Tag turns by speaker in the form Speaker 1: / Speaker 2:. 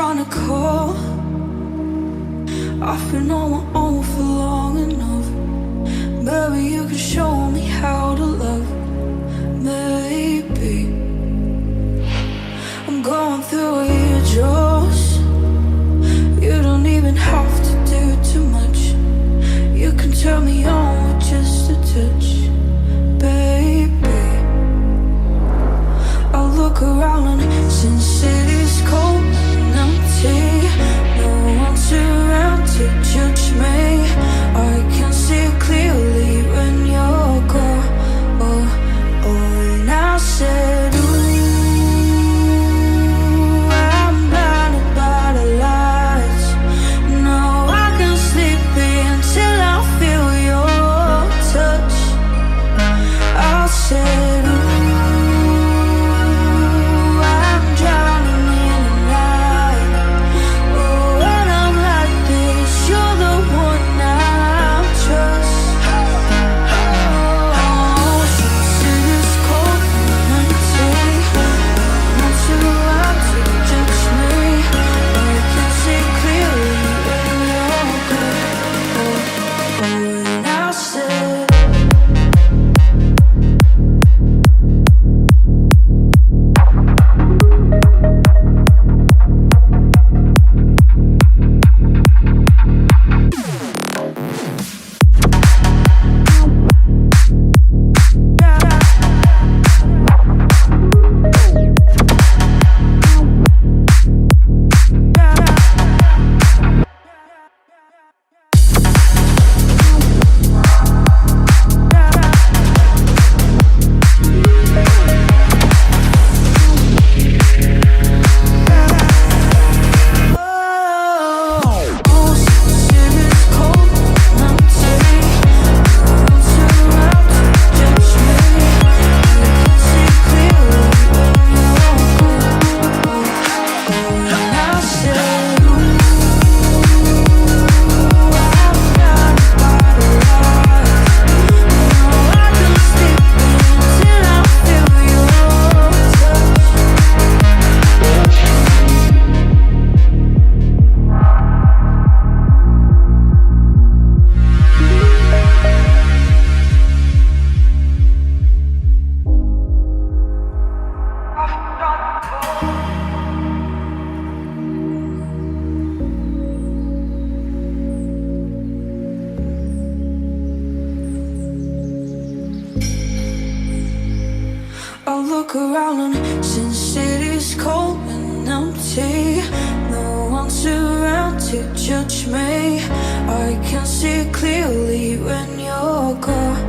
Speaker 1: trying to call. I've been on my own for long enough. Maybe you can show me how to love. Maybe I'm going through your jaws. You don't even have to do too much. You can turn me on with just a touch, baby. I look around and since it is cold and empty, no one's around to judge me. I can see clearly when you're gone. And I said, ooh, I'm blinded by the lights. No, I can sleep until I feel your touch. I said, ooh, I'm drowning in the night. Oh, when I'm like this, you're the one I trust. Oh, since it is cold and empty, not too loud to judge me. I can see clearly when you're gone. And I said, I look around and since it is cold and empty, no one's around to judge me. I can see clearly when you're gone.